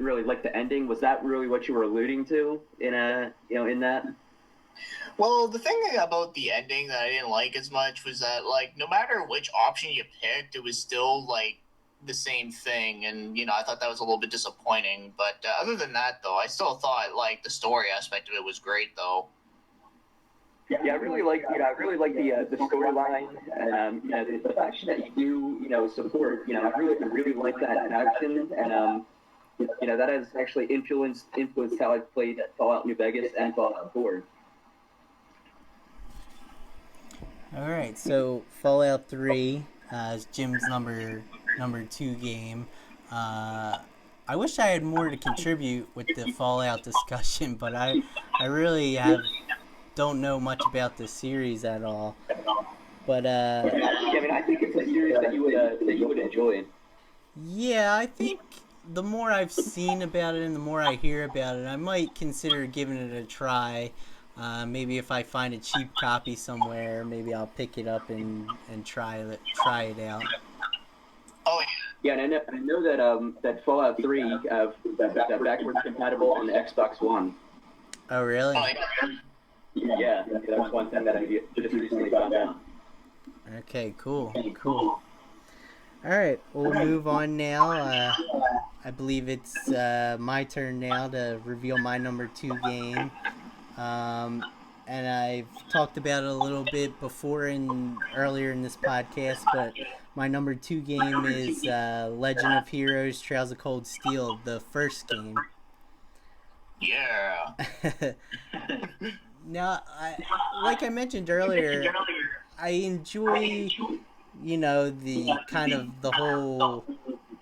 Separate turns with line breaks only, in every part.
really like the ending. Was that really what you were alluding to in that?
Well, the thing about the ending that I didn't like as much was that, like, no matter which option you picked, it was still, like, the same thing. And, I thought that was a little bit disappointing. But other than that, though, I still thought, like, the story aspect of it was great, though.
Yeah, I really like the storyline and the faction that you support. I really like that faction, and that has actually influenced how I've played Fallout New Vegas and Fallout 4.
All right, so Fallout 3 is Jim's number 2 game. I wish I had more to contribute with the Fallout discussion, but I really don't know much about this series at all. But
I mean, I think it's a series that you would enjoy.
Yeah, I think the more I've seen about it and the more I hear about it, I might consider giving it a try. Maybe if I find a cheap copy somewhere, maybe I'll pick it up and try it out.
Oh,
yeah. And I know that Fallout 3 that backwards compatible on the Xbox One.
Oh, really?
Yeah, that's one thing that I just recently found out.
Okay, cool. All right, we'll move on now. I believe it's my turn now to reveal my number 2 game. And I've talked about it a little bit before earlier in this podcast, but my number 2 game is Legend of Heroes: Trails of Cold Steel, the first game.
Yeah.
Now, like I mentioned earlier, I enjoy, the kind of the whole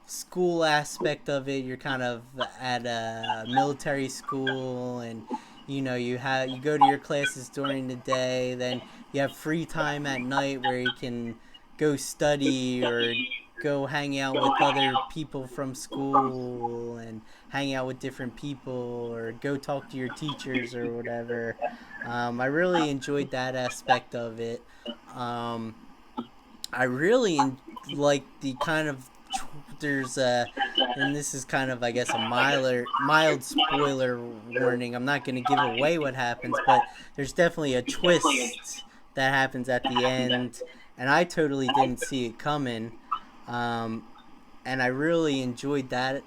school aspect of it. You're kind of at a military school, and you go to your classes during the day, then you have free time at night where you can go study or go hang out with other people from school and hang out with different people or go talk to your teachers or whatever. I really enjoyed that aspect of it. I really like the kind of there's and this is kind of, I guess, a mild spoiler warning. I'm not going to give away what happens, but there's definitely a twist that happens at the end, and I totally didn't see it coming. And I really enjoyed that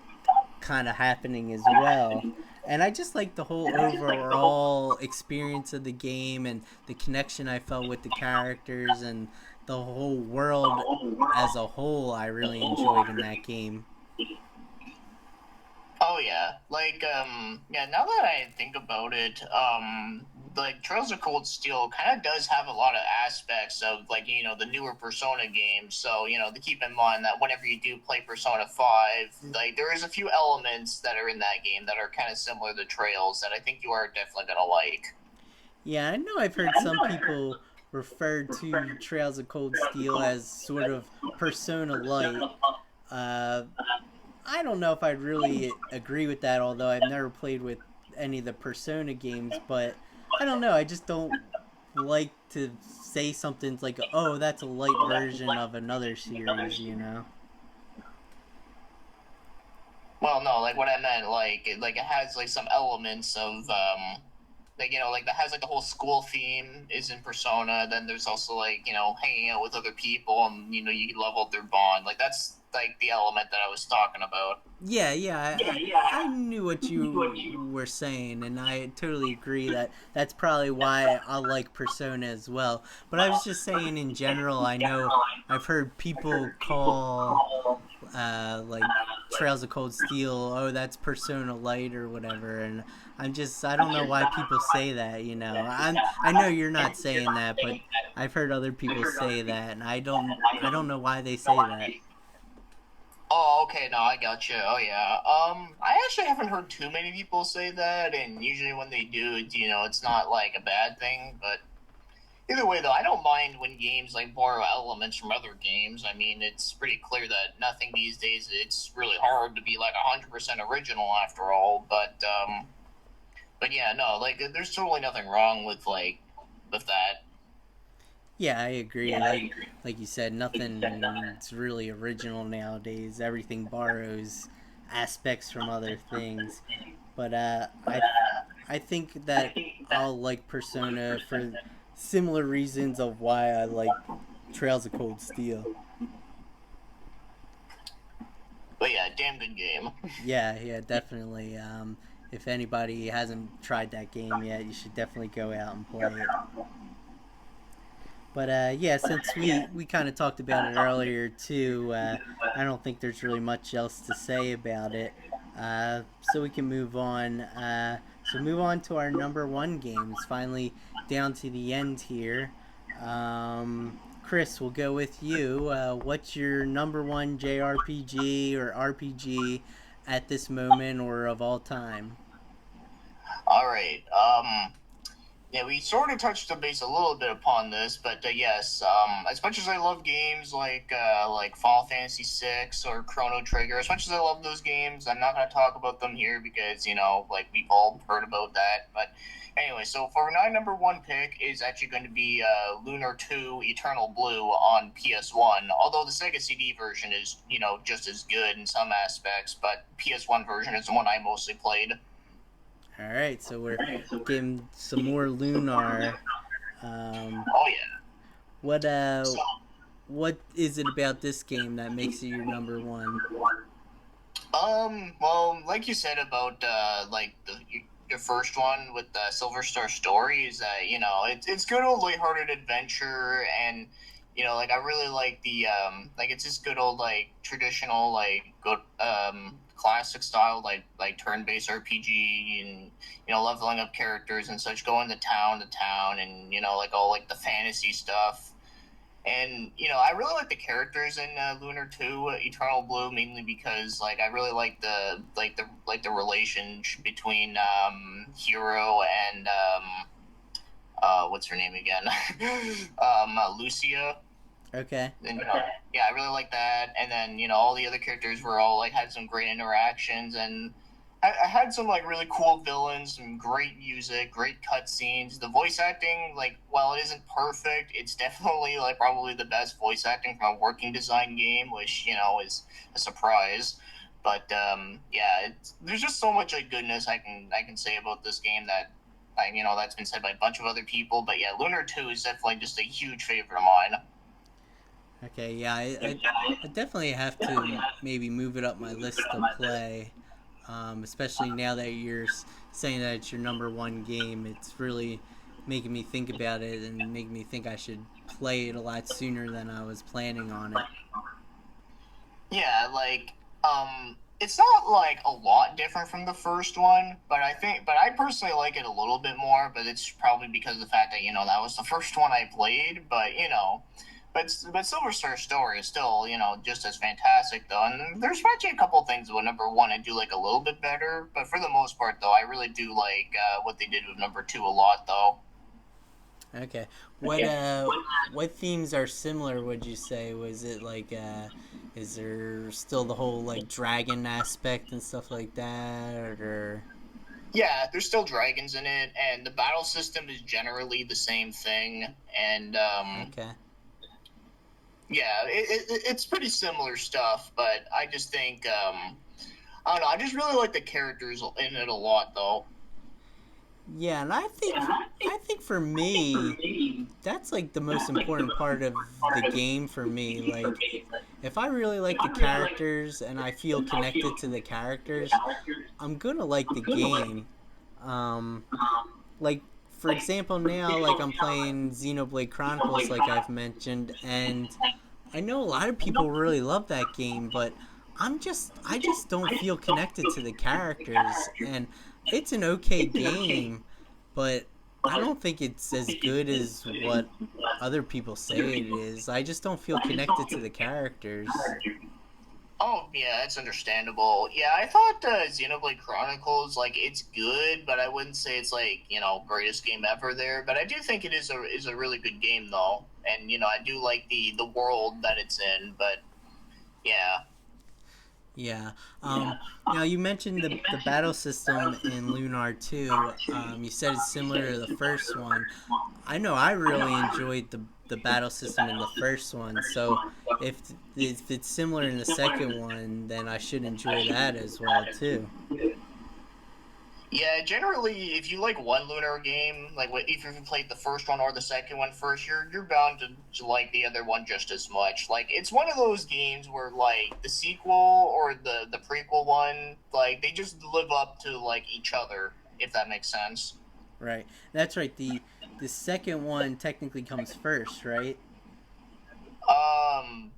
kind of happening as well. And I just like the whole overall experience of the game and the connection I felt with the characters and the whole world as a whole. I really enjoyed in that game.
Oh yeah, now that I think about it, like Trails of Cold Steel kind of does have a lot of aspects of the newer Persona games. So to keep in mind that whenever you do play Persona 5, like there is a few elements that are in that game that are kind of similar to Trails that I think you are definitely gonna like.
Yeah, I know I've heard some people refer to Trails of Cold Steel as sort of Persona Light. I don't know if I'd really agree with that, although I've never played with any of the Persona games, but I don't know. I just don't like to say something's like, oh, that's a light version of another series,
Well, no, like what I meant, it has some elements of that has the whole school theme is in Persona. Then there's also hanging out with other people and you level their bond. Like that's the element that I was talking about.
Yeah. I knew what you were saying, and I totally agree that that's probably why I like Persona as well. But I was just saying in general, I know I've heard people call Trails of Cold Steel, oh, that's Persona Light or whatever, and I don't know why people say that. I know you're not saying that, but I've heard other people say that, and I don't know why they say that.
Oh, okay, no, I got you. Oh, yeah. I actually haven't heard too many people say that, and usually when they do, it's not a bad thing. But either way, though, I don't mind when games borrow elements from other games. I mean, it's pretty clear that nothing these days. It's really hard to be 100% original after all. But yeah, no, there's totally nothing wrong with that.
Yeah, I agree. Like you said, nothing's really original nowadays. Everything borrows aspects from other things. But I think that I'll like Persona for similar reasons of why I like Trails of Cold Steel.
But yeah, damn good game.
Yeah, yeah, definitely. If anybody hasn't tried that game yet, you should definitely go out and play it. But yeah, since we kind of talked about it earlier too, I don't think there's really much else to say about it. So we can move on. So move on to our number one games. Finally, down to the end here. Chris, we'll go with you. What's your number one JRPG or RPG at this moment or of all time?
All right. Yeah, we sort of touched the base a little bit upon this, but yes, as much as I love games like Final Fantasy VI or Chrono Trigger, as much as I love those games, I'm not going to talk about them here because like we've all heard about that. But anyway, so for my number one pick is actually going to be Lunar 2 Eternal Blue on PS1. Although the Sega CD version is just as good in some aspects, but PS1 version is the one I mostly played.
All right, so we're getting some more Lunar.
Oh yeah.
What
So
what is it about this game that makes it your number one?
well, like you said about like your first one with the Silver Star Story is that it's good old lighthearted adventure, and like I really like the like it's just good old like traditional like good classic style like turn based RPG, and leveling up characters and such, going to town, and like all like the fantasy stuff. And I really like the characters in Lunar 2 Eternal Blue, mainly because like I really like the relation between Hero and what's her name again? Lucia.
Okay.
And yeah, I really like that. And then all the other characters were all like had some great interactions, and I had some like really cool villains, some great music, great cutscenes. The voice acting, like while it isn't perfect, it's definitely like probably the best voice acting from a working design game, which is a surprise. But yeah, there's just so much like goodness I can say about this game that that's been said by a bunch of other people. But yeah, Lunar 2 is definitely just a huge favorite of mine.
Okay, yeah, I definitely have to maybe move it up my list to play, especially now that you're saying that it's your number one game. It's really making me think about it and making me think I should play it a lot sooner than I was planning on it.
Yeah, like it's not like a lot different from the first one, but I personally like it a little bit more, but it's probably because of the fact that that was the first one I played, but but Silver Star Story is still just as fantastic though, and there's actually a couple things about number one I do like a little bit better, but for the most part though, I really do like what they did with number two a lot though.
Okay, what themes are similar? Would you say was it like is there still the whole like dragon aspect and stuff like that, or?
Yeah, there's still dragons in it, and the battle system is generally the same thing, and
Okay.
yeah, it's pretty similar stuff, but I just think I don't know. I just really like the characters in it a lot, though.
Yeah, and I think for me, that's like the most important part of the game for me. Like, if I really like the characters and I feel connected to the characters, I'm gonna like the game. Um, like for example, now like I'm playing Xenoblade Chronicles, like I've mentioned, and I know a lot of people really love that game, but I just don't feel connected to the characters, and it's an okay game, but I don't think it's as good as what other people say it is. I just don't feel connected to the characters.
Oh, yeah, that's understandable. Yeah, I thought Xenoblade Chronicles, like, it's good, but I wouldn't say it's, like, greatest game ever there. But I do think it is a really good game, though. And, I do like the world that it's in, but, yeah.
Yeah. Now you mentioned the battle system in Lunar 2. You said it's similar to the first one. I know I really enjoyed the battle system in the first one. So if it's similar in the second one, then I should enjoy that as well too.
Yeah, generally, if you like one Lunar game, like if you played the first one or the second one first, you're bound to like the other one just as much. Like it's one of those games where like the sequel or the prequel one, like they just live up to like each other, if that makes sense.
Right. That's right. The second one technically comes first, right?
Um,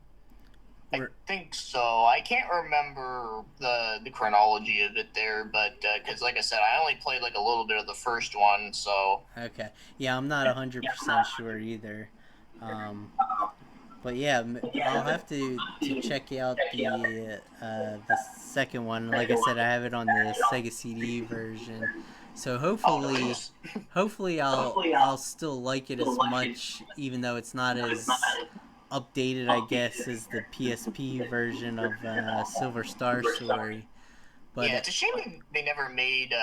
I
Or
think so. I can't remember the chronology of it there, but because like I said, I only played like a little bit of the first one, so
okay. Yeah, I'm not 100% sure either. Um, but yeah, I'll have to check out the second one. Like I said, I have it on the Sega CD version, so
oh
hopefully I'll still like it as much, even though it's not as updated, I guess, as the PSP version of Silver Star Story. But
yeah, it's a shame they never made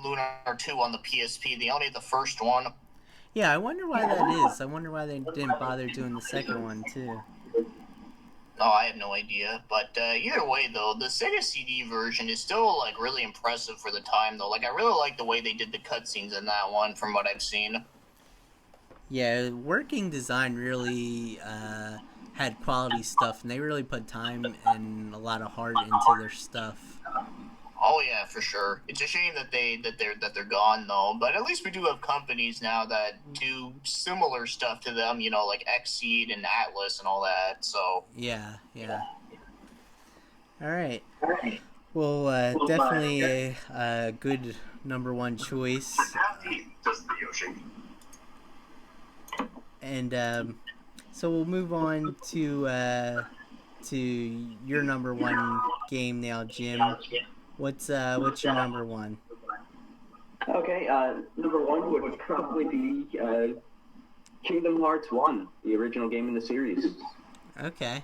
Lunar 2 on the PSP. They only did the first one.
yeah, I wonder why that is. I wonder why they didn't bother doing the second one too.
Oh, I have no idea. But either way, though, the Sega CD version is still like really impressive for the time, though. Like I really like the way they did the cutscenes in that one, from what I've seen.
Yeah, working design really had quality stuff, and they really put time and a lot of heart into their stuff.
Oh yeah, for sure. It's a shame that they're gone though. But at least we do have companies now that do similar stuff to them. You know, like Xseed and Atlas and all that. So
Yeah, yeah. All right. Well, definitely a good number one choice. And so we'll move on to your number one game now, Jim. What's your number one?
Okay, number one would probably be Kingdom Hearts 1, the original game in the series.
Okay.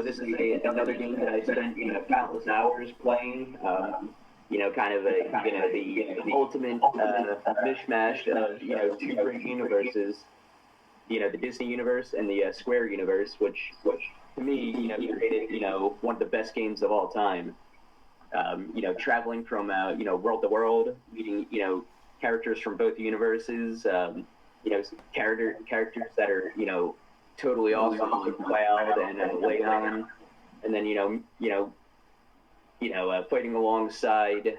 This is another game that I spent, countless hours playing. Kind of the ultimate mishmash of, two great universes. The Disney universe and the Square universe, which to me, created, one of the best games of all time. Traveling from, world to world, meeting, characters from both universes, characters that are, totally awesome, like Cloud and Leon, and then, fighting alongside,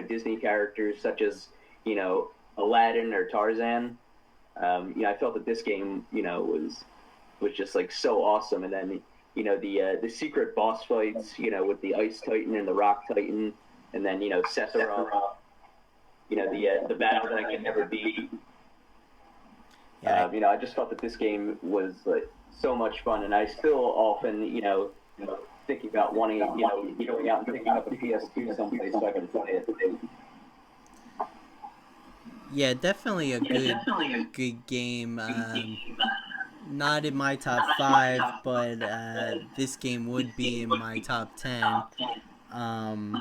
Disney characters such as, Aladdin or Tarzan. I felt that this game, was just like so awesome. And then, the secret boss fights, with the Ice Titan and the Rock Titan, and then, Sephiroth, the battle that I can never beat.
Yeah.
I just felt that this game was like so much fun, and I still often, thinking about wanting, going out and picking up a PS2 someplace so I can play it.
Yeah, definitely a good game. Not in my top five, but this game would be in my top 10. Um,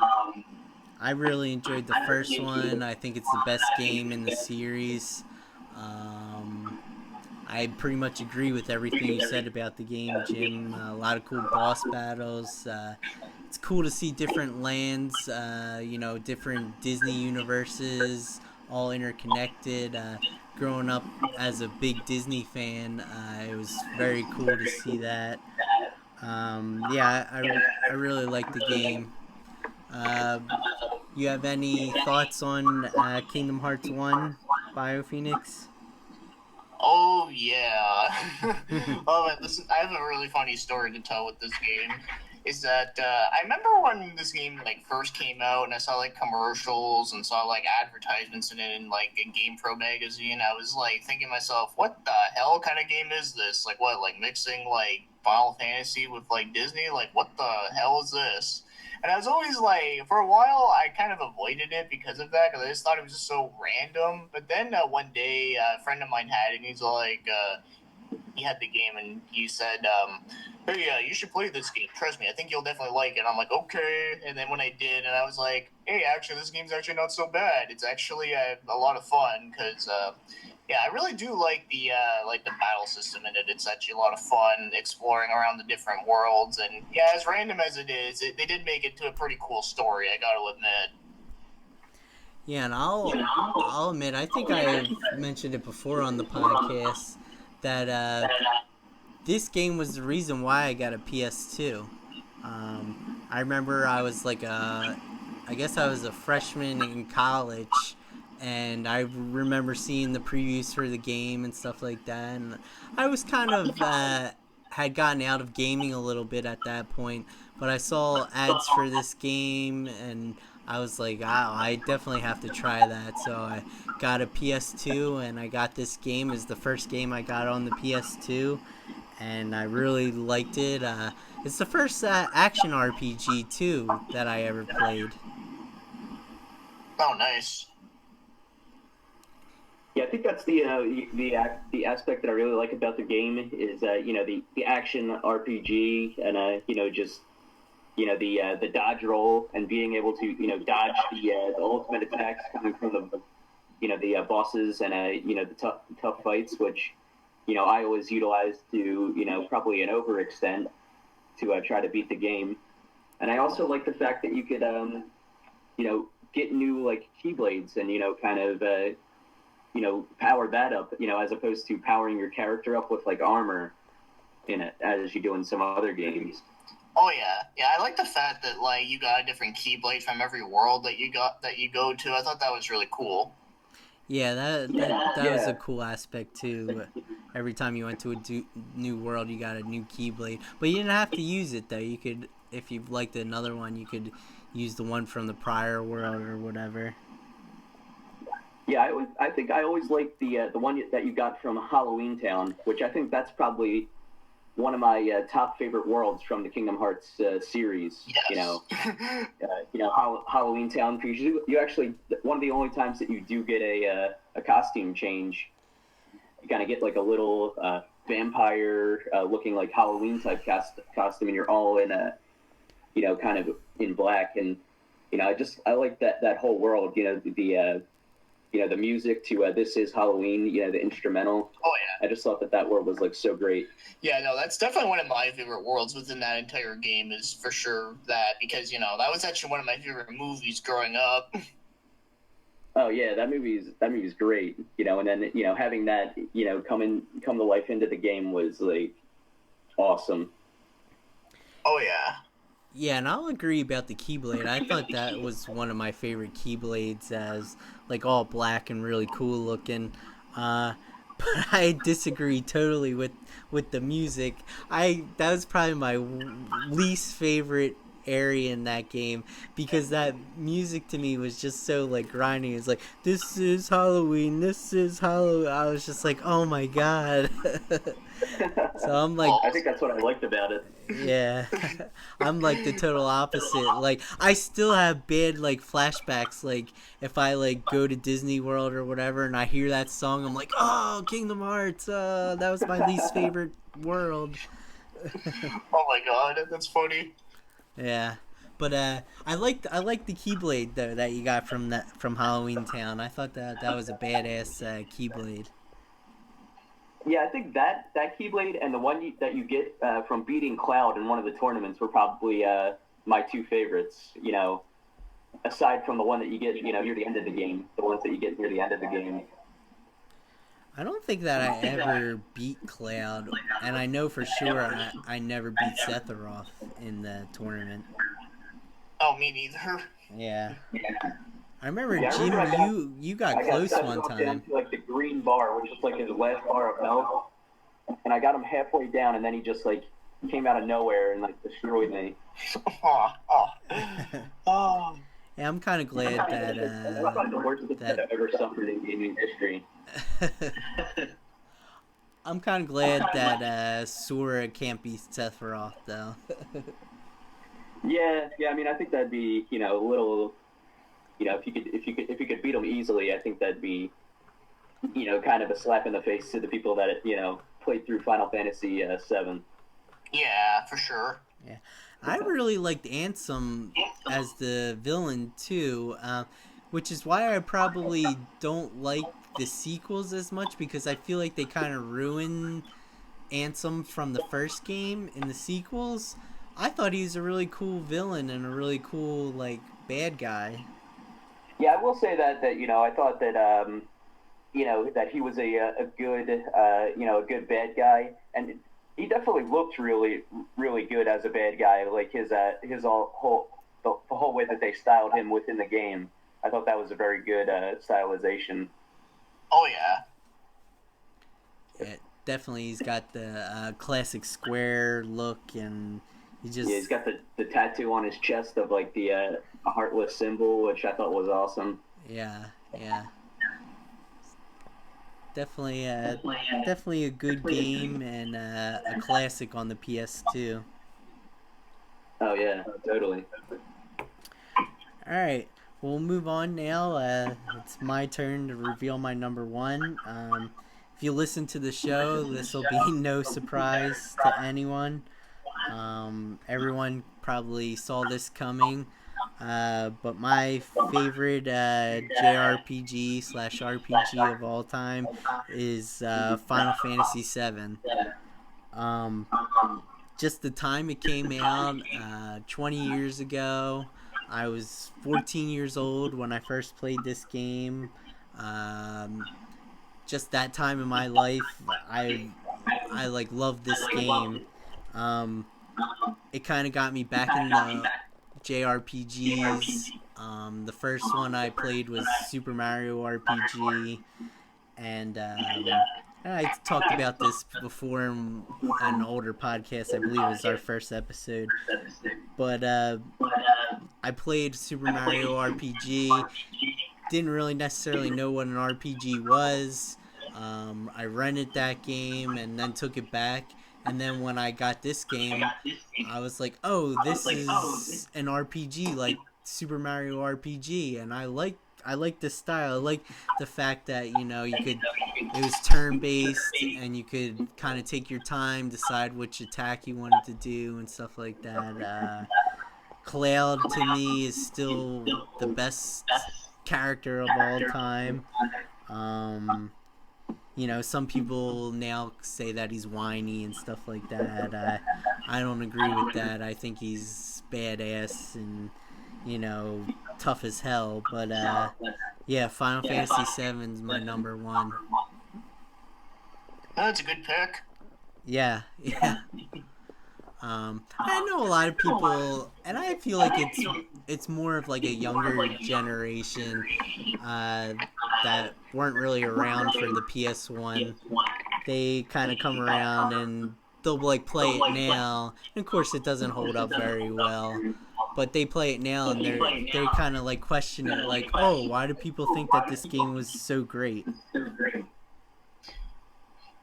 I really enjoyed the first one. I think it's the best game in the series. Um, I pretty much agree with everything you said about the game, Jim. A lot of cool boss battles. It's cool to see different lands, different Disney universes, all interconnected. Growing up as a big Disney fan, it was very cool to see that. I really like the game. Uh, you have any thoughts on Kingdom Hearts 1, BioPhoenix?
Oh yeah. Oh, man, listen, I have a really funny story to tell with this game. Is that I remember when this game like first came out, and I saw like commercials and saw like advertisements in it in like a GamePro magazine. I was like thinking to myself, what the hell kind of game is this? Like what? Like mixing like Final Fantasy with like Disney? Like what the hell is this? And I was always like, for a while, I kind of avoided it because of that, because I just thought it was just so random. But then one day, a friend of mine had it, and he's like, he had the game, and he said, hey, you should play this game. Trust me, I think you'll definitely like it. And I'm like, okay. And then when I did, and I was like, hey, actually, this game's actually not so bad. It's actually a lot of fun, because, Yeah, I really do like the battle system in it. It's actually a lot of fun exploring around the different worlds, and yeah, as random as it is, they did make it to a pretty cool story. I gotta admit.
Yeah, and I'll admit, I think I've mentioned it before on the podcast that this game was the reason why I got a PS2. I remember I was like I guess I was a freshman in college, and I remember seeing the previews for the game and stuff like that. And I was kind of had gotten out of gaming a little bit at that point, but I saw ads for this game, and I was like, oh, I definitely have to try that. So I got a PS2, and I got this game as the first game I got on the PS2, and I really liked it. It's the first action RPG too that I ever played.
Oh, nice.
Yeah, I think that's the aspect that I really like about the game is the action RPG and just the dodge roll and being able to dodge the ultimate attacks coming from the bosses and the tough fights, which I always utilize to probably an overextent to try to beat the game. And I also like the fact that you could get new like keyblades and kind of power that up as opposed to powering your character up with like armor in it as you do in some other games.
Oh yeah. I like the fact that like you got a different keyblade from every world that you go to. I thought that was really cool.
Yeah, that was a cool aspect too. Every time you went to a new world, you got a new keyblade, but you didn't have to use it though. You could, if you liked another one, you could use the one from the prior world or whatever.
Yeah, I think I always liked the one that you got from Halloween Town, which I think that's probably one of my top favorite worlds from the Kingdom Hearts series.
Yes.
Halloween Town, because you actually, one of the only times that you do get a costume change, you kind of get like a little vampire looking like Halloween type costume, and you're all in a kind of in black, and I like that whole world. The music to "This Is Halloween," the instrumental.
Oh yeah.
I just thought that world was like so great.
Yeah, no, that's definitely one of my favorite worlds within that entire game is for sure that, because that was actually one of my favorite movies growing up.
Oh yeah, that movie's great. And then having that come to life into the game was like awesome.
Oh yeah.
Yeah, and I'll agree about the Keyblade. I thought that was one of my favorite Keyblades, as like all black and really cool looking. But I disagree totally with the music. That was probably my least favorite area in that game, because that music to me was just so like grinding. It's like, this is Halloween, this is Halloween. I was just like, oh my god. So I'm like,
I think that's what I liked about it.
Yeah. I'm like the total opposite. Like, I still have bad like flashbacks, like if I like go to Disney World or whatever and I hear that song, I'm like, oh, Kingdom Hearts, that was my least favorite world.
Oh my god, that's funny.
Yeah. But I like the Keyblade though that you got from Halloween Town. I thought that was a badass Keyblade.
Yeah, I think that Keyblade and the one that you get from beating Cloud in one of the tournaments were probably my two favorites. Aside from the one that you get near the end of the game, the ones that you get near the end of the game.
I don't think that I ever beat Cloud, and I know for sure I never beat Sephiroth in the tournament.
Oh, me neither.
Yeah. I remember, Jim, you got close one time.
Down to, like, the green bar, which is like his last bar of health, and I got him halfway down, and then he just like came out of nowhere and like destroyed me.
Oh.
Yeah, I'm kind of glad that
that's probably the worst thing that I've ever suffered in gaming history.
I'm kind of glad that Sora can't beat Sephiroth though.
Yeah. I mean, I think that'd be a little. If you could beat him easily, I think that'd be kind of a slap in the face to the people that played through Final Fantasy VII.
Yeah, for sure.
Yeah, I really liked Ansem as the villain too, which is why I probably don't like the sequels as much because I feel like they kind of ruin Ansem from the first game in the sequels. I thought he was a really cool villain and a really cool like bad guy.
Yeah, I will say that I thought that that he was a good a good bad guy, and he definitely looked really good as a bad guy. Like his the whole way that they styled him within the game, I thought that was a very good stylization.
Oh yeah.
Yeah, definitely, he's got the classic square look, and
He's got the tattoo on his chest of like the a heartless symbol, which I thought was awesome.
yeah, yeah. Definitely, definitely a good game and a classic on the PS2.
Oh yeah, totally.
All right, we'll move on now. It's my turn to reveal my number one. If you listen to the show, this will be no surprise to anyone. Everyone probably saw this coming. But my favorite JRPG slash RPG of all time is Final Fantasy VII. Um, just the time it came out, 20 years ago. I was 14 years old when I first played this game. Um, just that time in my life, I like loved this game. Um, it kind of got me back in the JRPGs. The first one I played was Super Mario RPG, and I talked about this before in an older podcast. I believe it was our first episode. But I played Super Mario RPG. Didn't really necessarily know what an RPG was. I rented that game and then took it back. And then when I got this game, I was like, "Oh, this is an RPG like Super Mario RPG," and I like this style. I like the fact that you could it was turn based and you could kind of take your time, decide which attack you wanted to do and stuff like that. Cloud to me is still the best character of all time. Um, some people now say that he's whiny and stuff like that. I don't agree with that. I think he's badass and tough as hell. But yeah, Final Fantasy VII is my number one.
That's a good pick.
Yeah, yeah. I know a lot of people, and I feel like it's more of like a younger generation uh, that weren't really around for the PS1. They kind of come around and they'll like play it now. And of course, it doesn't hold up very well, but they play it now and they're kind of like question it, like, oh, why do people think that this game was so great?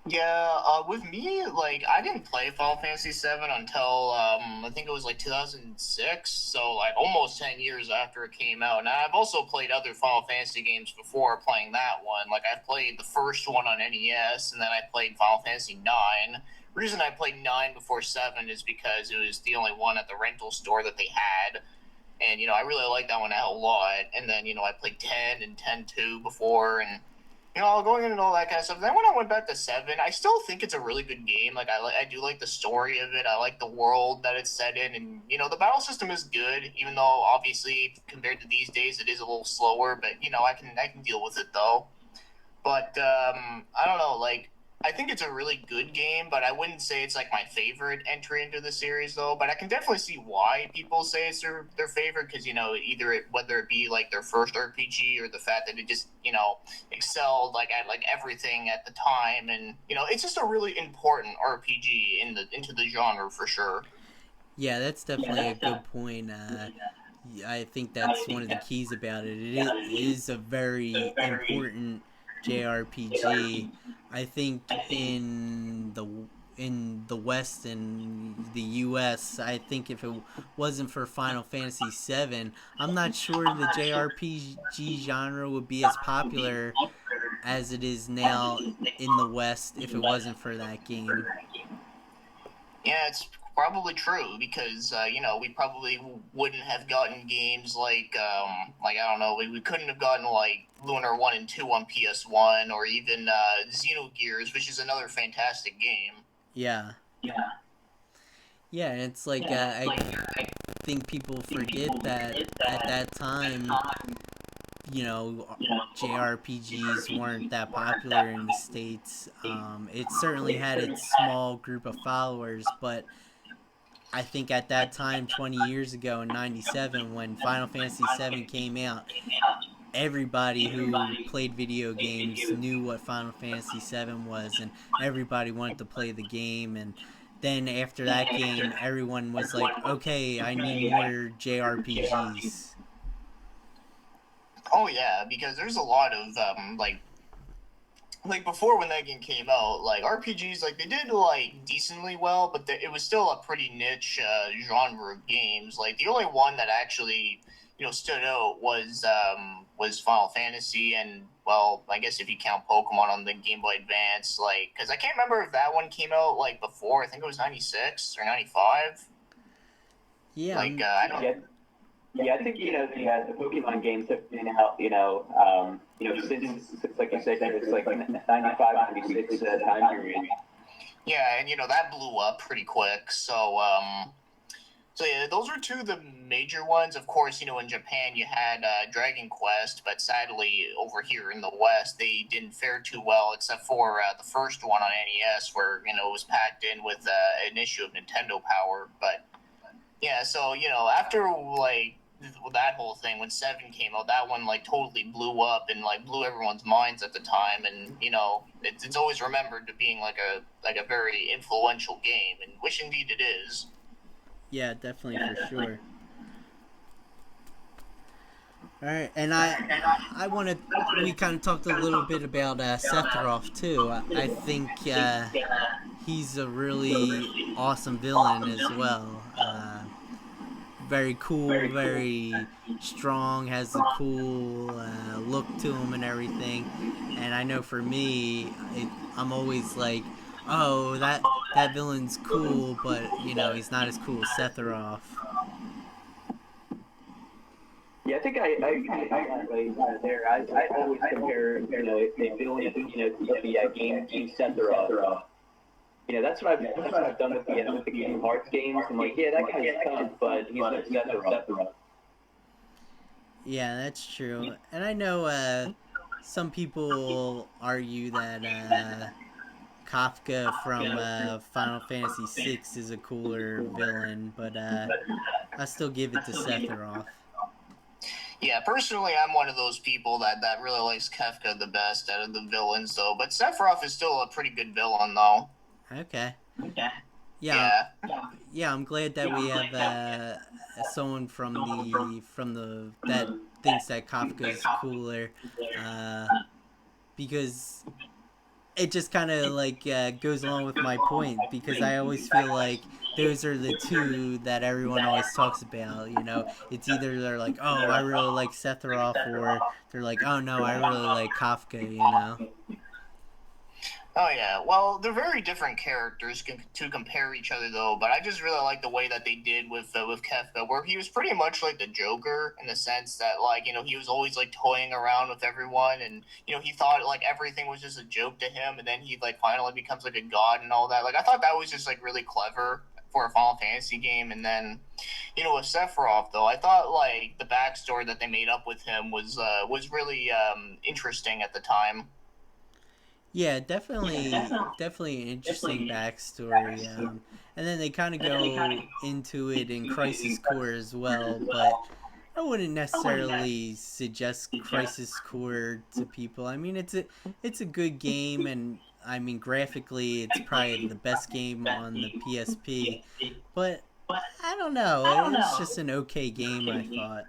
Yeah, with me, like, I didn't play Final Fantasy VII until, I think it was, like, 2006, so, like, almost 10 years after it came out. And I've also played other Final Fantasy games before playing that one. Like, I played the first one on NES, and then I played Final Fantasy IX. The reason I played 9 before 7 is because it was the only one at the rental store that they had. And, I really liked that one a lot. And then, I played 10 and 10-2 before, and going into all that kind of stuff. Then when I went back to 7, I still think it's a really good game. Like, I do like the story of it. I like the world that it's set in. And, the battle system is good, even though, obviously, compared to these days, it is a little slower. But, I can deal with it, though. But, I don't know, like, I think it's a really good game, but I wouldn't say it's, like, my favorite entry into the series, though. But I can definitely see why people say it's their favorite, because, whether it be, like, their first RPG or the fact that it just, excelled, like, at, like, everything at the time. And, it's just a really important RPG into the genre, for sure.
Yeah, that's definitely a good point. I think that's one of the keys about it. It is a very important JRPG. I think in the West and the U.S., I think if it wasn't for Final Fantasy VII, I'm not sure the JRPG genre would be as popular as it is now in the West if it wasn't for that game.
Yeah, it's probably true because we probably wouldn't have gotten games like I don't know, we couldn't have gotten like Lunar 1 and 2 on PS1 or even Xenogears, which is another fantastic game.
Yeah. Yeah, and it's like I think people forget that at that time, JRPGs weren't that popular in the States. It certainly had its small group of followers, but I think at that time, 20 years ago in '97, when Final Fantasy VII came out, everybody who played video games knew what Final Fantasy VII was, and everybody wanted to play the game. And then after that game, everyone was like, okay, I need more JRPGs.
Oh yeah, because there's a lot of like before when that game came out, like RPGs, like they did like decently well, but it was still a pretty niche genre of games. Like the only one that actually stood out was Final Fantasy, and well, I guess if you count Pokemon on the Game Boy Advance, like because I can't remember if that one came out like before. I think it was '96 or '95.
Yeah.
Like I don't.
Yeah, I think the Pokemon games have been out since like you said, it's like 95, 96 time period.
Yeah, and that blew up pretty quick. So yeah, those are two of the major ones. Of course, in Japan you had Dragon Quest, but sadly over here in the West they didn't fare too well, except for the first one on NES, where it was packed in with an issue of Nintendo Power. But yeah, so after like that whole thing, when 7 came out, that one like totally blew up and like blew everyone's minds at the time, and it's always remembered to being like a very influential game, and which indeed it is.
Yeah, definitely, for sure. All right, and I want to. We kind of talked a little bit about Sephiroth too. I think he's a really awesome villain as well. Very cool, very strong, has a cool look to him and everything. And I know for me, I'm always like, oh, that villain's cool, but he's not as cool as Sephiroth.
Yeah, I think I there. I always compare the villain the game to Sephiroth. That's what I've done with the Kingdom Hearts games. I'm like, yeah, that guy's tough, but he's not Sephiroth.
Yeah, that's true. And I know some people argue that Kafka from Final Fantasy VI is a cooler villain, but I still give it to Sephiroth.
Yeah, personally, I'm one of those people that really likes Kefka the best out of the villains, though. But Sephiroth is still a pretty good villain, though.
Okay.
Yeah.
Yeah, I'm glad that we have someone from the that thinks that Kafka is cooler, because it just kind of like goes along with my point, because I always feel like those are the two that everyone always talks about. It's either they're like, oh, I really like Sephiroth, or they're like, oh no, I really like Kafka.
Oh yeah, well, they're very different characters to compare each other, though. But I just really like the way that they did with Kefka, where he was pretty much like the Joker in the sense that like he was always like toying around with everyone, and he thought like everything was just a joke to him, and then he like finally becomes like a god and all that. Like I thought that was just like really clever for a Final Fantasy game. And then with Sephiroth, though, I thought like the backstory that they made up with him was really interesting at the time.
Yeah, definitely an interesting backstory. And then they kind of go into it in Crisis Core as well, but I wouldn't necessarily suggest Crisis Core to people. I mean, it's a good game, and I mean graphically, it's probably the best game on the PSP. But I don't know, it was just an okay game, I thought.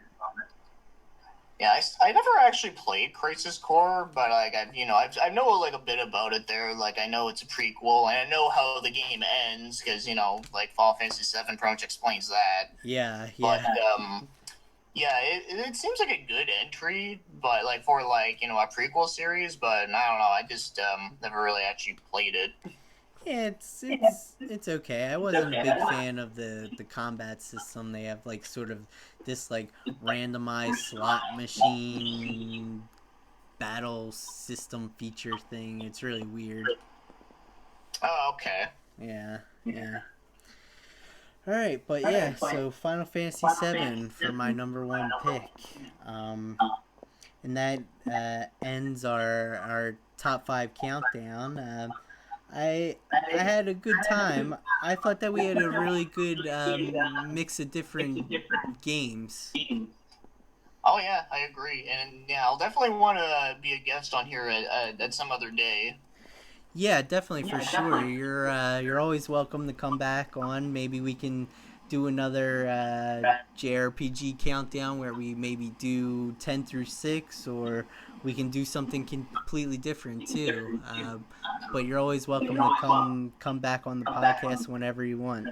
Yeah, I never actually played Crisis Core, but like I know like a bit about it there. Like I know it's a prequel, and I know how the game ends because like Final Fantasy VII pretty much explains that.
Yeah.
But yeah, it seems like a good entry, but like for like a prequel series. But I don't know, I just never really actually played it.
Yeah, it's okay. I wasn't a big fan of the combat system. They have like sort of this like randomized slot machine battle system feature thing. It's really weird.
Oh, okay.
Yeah, yeah. All right, but yeah. So Final Fantasy VII for my number one pick, and that ends our top five countdown. I had a good time. I thought that we had a really good mix of different games.
Oh yeah, I agree, and yeah, I'll definitely want to be a guest on here at some other day.
Yeah, definitely for sure. You're always welcome to come back on. Maybe we can do another JRPG countdown where we maybe do 10 through 6, or we can do something completely different too. But you're always welcome to come back on the podcast whenever you want.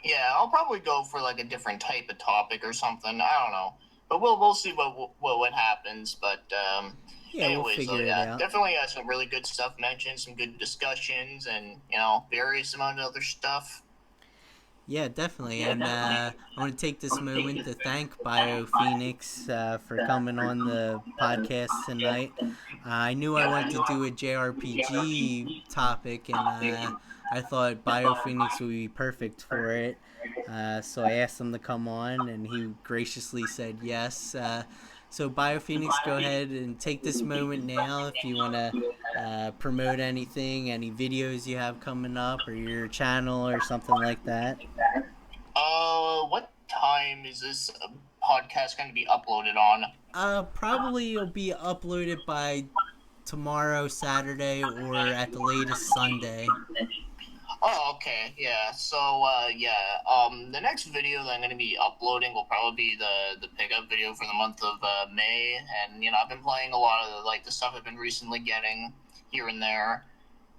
Yeah, I'll probably go for like a different type of topic or something. I don't know, but we'll see what happens. But
Yeah, we'll
anyways, though,
figure it
yeah,
out.
definitely some really good stuff mentioned, some good discussions, and various amount of other stuff.
Yeah, definitely. And I want to take this moment to thank BioPhoenix for coming on the podcast tonight. I knew I wanted to do a JRPG topic, and I thought BioPhoenix would be perfect for it. So I asked him to come on, and he graciously said yes. So BioPhoenix, go ahead and take this moment now if you want to promote anything, any videos you have coming up, or your channel, or something like that.
What time is this podcast going to be uploaded on?
Probably it'll be uploaded by tomorrow, Saturday, or at the latest Sunday.
Oh, okay, yeah. So, yeah. The next video that I'm going to be uploading will probably be the pickup video for the month of May, and I've been playing a lot of the stuff I've been recently getting here and there.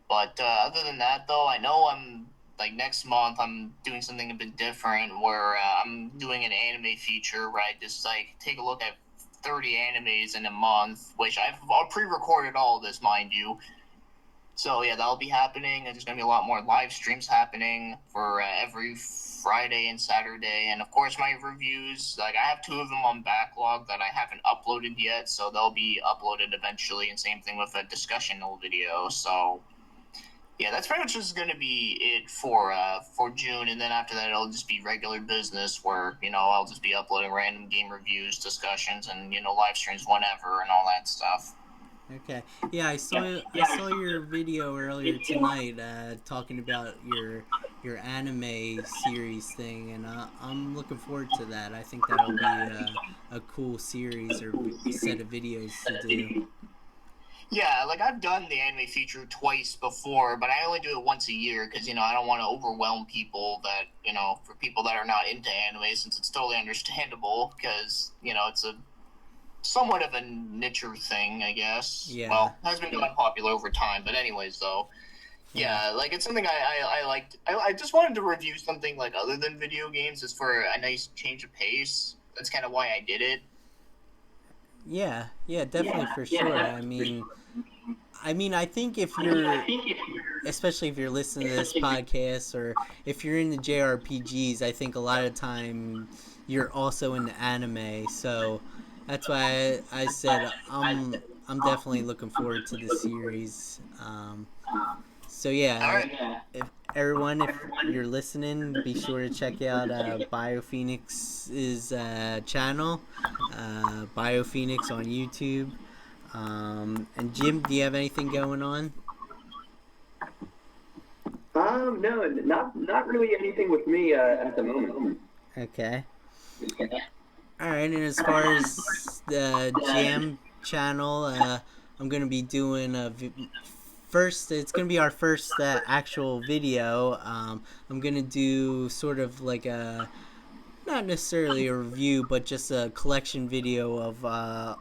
But other than that, though, I know I'm like next month I'm doing something a bit different where I'm doing an anime feature where I just like take a look at 30 animes in a month, which I've pre-recorded all of this, mind you. So yeah, that'll be happening, and there's gonna be a lot more live streams happening for every Friday and Saturday, and of course my reviews. Like I have 2 of them on backlog that I haven't uploaded yet, so they'll be uploaded eventually. And same thing with a discussional video. So yeah, that's pretty much just gonna be it for June, and then after that it'll just be regular business where I'll just be uploading random game reviews, discussions, and live streams whenever and all that stuff.
Okay. Yeah, I saw your video earlier tonight talking about your anime series thing, and I'm looking forward to that. I think that'll be a cool series or set of videos to do.
Yeah, like I've done the anime feature twice before, but I only do it once a year because I don't want to overwhelm people that for people that are not into anime, since it's totally understandable because it's a somewhat of a niche thing, I guess.
Yeah.
Well, has been becoming popular over time, but anyways, though, yeah, like it's something I liked. I just wanted to review something like other than video games, just for a nice change of pace. That's kind of why I did it.
Yeah, definitely for sure. I mean, I think if you're, especially if you're listening to this podcast, or if you're into JRPGs, I think a lot of time you're also into anime. So that's why I said I'm definitely looking forward to the series. So yeah, if you're listening, be sure to check out BioPhoenix's channel, BioPhoenix on YouTube. And Jim, do you have anything going on?
No, not really anything with me at the moment.
Okay. All right, and as far as the Jam channel, I'm gonna be doing first. It's gonna be our first actual video. I'm gonna do sort of like a, not necessarily a review, but just a collection video of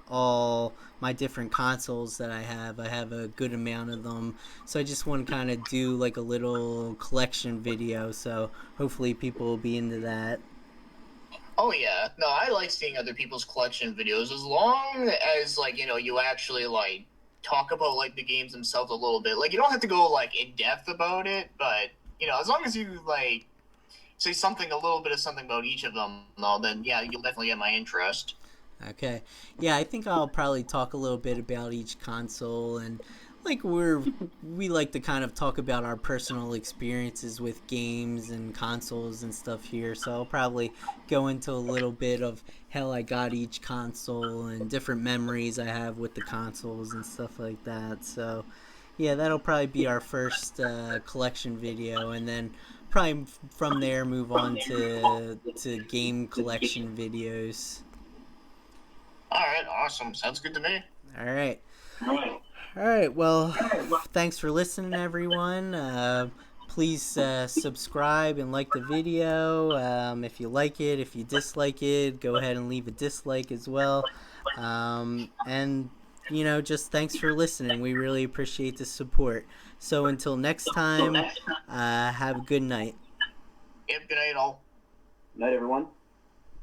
all my different consoles that I have. I have a good amount of them, so I just want to kind of do like a little collection video. So hopefully people will be into that.
Oh yeah, no, I like seeing other people's collection videos as long as you actually talk about like the games themselves a little bit. Like you don't have to go like in depth about it, but as long as you like say something, a little bit of something about each of them, though, then yeah, you'll definitely get my interest.
Okay. Yeah, I think I'll probably talk a little bit about each console, and like we like to kind of talk about our personal experiences with games and consoles and stuff here. So I'll probably go into a little bit of how I got each console and different memories I have with the consoles and stuff like that. So yeah, that'll probably be our first collection video, and then probably from there move on to game collection videos.
All right, awesome. Sounds good to me.
All right. All right. Well, thanks for listening, everyone. Please subscribe and like the video. If you like it, if you dislike it, go ahead and leave a dislike as well. And just thanks for listening. We really appreciate the support. So until next time, have a good night.
Yep, good night, all.
Night, everyone.